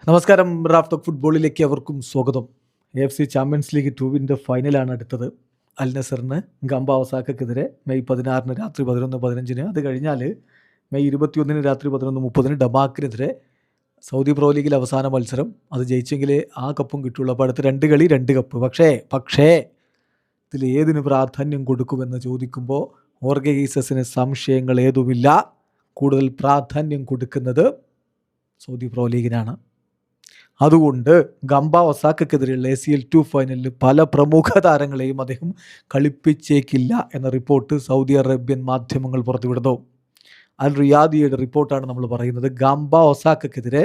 നമസ്കാരം. Raf talk ഫുട്ബോളിലേക്ക് അവർക്കും സ്വാഗതം. AFC ചാമ്പ്യൻസ് ലീഗ് 2 ഫൈനലാണ് അടുത്തത്. അൽ നസറിന് ഗംബ ഒസാക്കക്കെതിരെ മെയ് 16 രാത്രി 11:15. അത് കഴിഞ്ഞാൽ മെയ് 21 രാത്രി 11:30 ഡമാക്കിനെതിരെ സൗദി പ്രോ ലീഗിൽ അവസാന മത്സരം. അത് ജയിച്ചെങ്കിലേ ആ കപ്പും കിട്ടുള്ളൂ. അപ്പോൾ അടുത്ത 2 കളി 2 കപ്പ്. പക്ഷേ ഇതിൽ ഏതിന് പ്രാധാന്യം കൊടുക്കുമെന്ന് ചോദിക്കുമ്പോൾ ഓർഗെ ഹീസസിന് സംശയങ്ങൾ ഏതുമില്ല. കൂടുതൽ പ്രാധാന്യം കൊടുക്കുന്നത് സൗദി പ്രോ ലീഗിനാണ്. അതുകൊണ്ട് ഗംബ ഒസാക്കക്കെതിരെയുള്ള ACL 2 ഫൈനലിൽ പല പ്രമുഖ താരങ്ങളെയും അദ്ദേഹം കളിപ്പിച്ചേക്കില്ല എന്ന റിപ്പോർട്ട് സൗദി അറേബ്യൻ മാധ്യമങ്ങൾ പുറത്തുവിടുന്നു. അൽ റിയാദിയുടെ റിപ്പോർട്ടാണ് നമ്മൾ പറയുന്നത്. ഗംബ ഒസാക്കക്കെതിരെ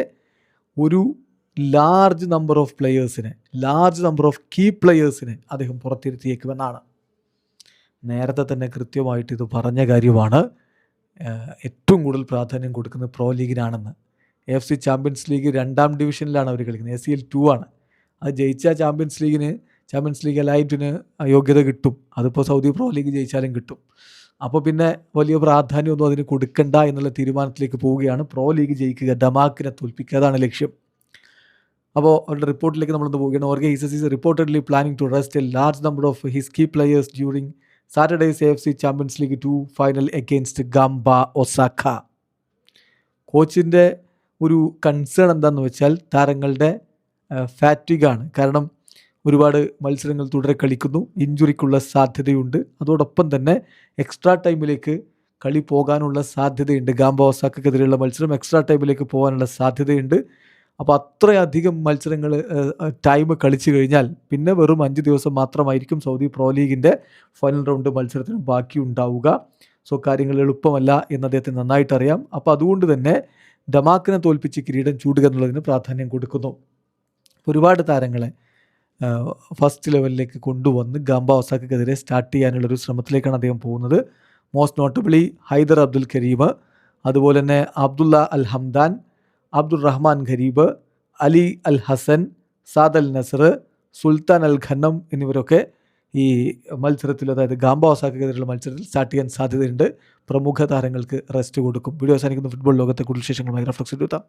ഒരു ലാർജ് നമ്പർ ഓഫ് കീ പ്ലെയേഴ്സിനെ അദ്ദേഹം പുറത്തിരുത്തിയേക്കുമെന്നാണ്. നേരത്തെ തന്നെ കൃത്യമായിട്ട് ഇത് പറഞ്ഞ കാര്യമാണ്. ഏറ്റവും കൂടുതൽ പ്രാധാന്യം കൊടുക്കുന്നത് പ്രോ ലീഗിനാണെന്ന്. AFC ചാമ്പ്യൻസ് ലീഗ് 2ാം ഡിവിഷനിലാണ് അവർ കളിക്കുന്നത്. ACL 2 ആണ്. അത് ജയിച്ചാൽ ചാമ്പ്യൻസ് ലീഗ് അലൈറ്റിന് യോഗ്യത കിട്ടും. അതിപ്പോൾ സൗദി പ്രോ ലീഗ് ജയിച്ചാലും കിട്ടും. അപ്പോൾ പിന്നെ വലിയ പ്രാധാന്യമൊന്നും അതിന് കൊടുക്കണ്ട എന്നുള്ള തീരുമാനത്തിലേക്ക് പോവുകയാണ്. പ്രോ ലീഗ് ജയിക്കുക, ഡമാക്കിനെ തോൽപ്പിക്കുക, അതാണ് ലക്ഷ്യം. അപ്പോൾ അവരുടെ റിപ്പോർട്ടിലേക്ക് നമ്മളൊന്ന് പോവുകയാണ്. ഓർഗെ Jesus is reportedly planning to rest a large number of his key players during Saturday's AFC Champions League 2 final against Gamba Osaka. കോച്ചിൻ്റെ ഒരു കൺസേൺ എന്താണെന്ന് വെച്ചാൽ താരങ്ങളുടെ ഫാറ്റിഗാണ്. കാരണം ഒരുപാട് മത്സരങ്ങൾ തുടരെ കളിക്കുന്നു, ഇഞ്ചുറിക്കുള്ള സാധ്യതയുണ്ട്. അതോടൊപ്പം തന്നെ എക്സ്ട്രാ ടൈമിലേക്ക് കളി പോകാനുള്ള സാധ്യതയുണ്ട്. ഗംബ ഒസാക്കക്കെതിരെയുള്ള മത്സരം എക്സ്ട്രാ ടൈമിലേക്ക് പോകാനുള്ള സാധ്യതയുണ്ട്. അപ്പോൾ അത്രയധികം മത്സരങ്ങൾ ടൈം കളിച്ചു കഴിഞ്ഞാൽ പിന്നെ വെറും 5 ദിവസം മാത്രമായിരിക്കും സൗദി പ്രോ ലീഗിൻ്റെ ഫൈനൽ റൗണ്ട് മത്സരത്തിന് ബാക്കി ഉണ്ടാവുക. സോ കാര്യങ്ങൾ എളുപ്പമല്ല എന്ന് അദ്ദേഹത്തിന് നന്നായിട്ട് അറിയാം. അപ്പോൾ അതുകൊണ്ട് തന്നെ ഡമാക്കിനെ തോൽപ്പിച്ച് കിരീടം ചൂടുക എന്നുള്ളതിന് പ്രാധാന്യം കൊടുക്കുന്നു. ഒരുപാട് താരങ്ങളെ ഫസ്റ്റ് ലെവലിലേക്ക് കൊണ്ടുവന്ന് ഗംബ ഒസാക്കക്കെതിരെ സ്റ്റാർട്ട് ചെയ്യാനുള്ളൊരു ശ്രമത്തിലേക്കാണ് അദ്ദേഹം പോകുന്നത്. മോസ്റ്റ് നോട്ടബിളി ഹൈദർ അബ്ദുൽ കരീം, അതുപോലെ തന്നെ അബ്ദുള്ള അൽ ഹംദാൻ, അബ്ദുൾ റഹ്മാൻ ഖരീബ്, അലി അൽ ഹസൻ, സാദ് അൽ നസർ, സുൽത്താൻ അൽ ഖന്നം എന്നിവരൊക്കെ ഈ മത്സരത്തിൽ, അതായത് ഗംബ ഒസാക്കക്കെതിരെയുള്ള മത്സരത്തിൽ സ്റ്റാർട്ട് ചെയ്യാൻ സാധ്യതയുണ്ട്. പ്രമുഖ താരങ്ങൾക്ക് റെസ്റ്റ് കൊടുക്കും. വീഡിയോ അവസാനിക്കുന്ന ഫുട്ബോൾ ലോകത്തെ കൂടുതൽ വിശേഷങ്ങളുമായി റഫ്ലക്സ് എടുത്താം.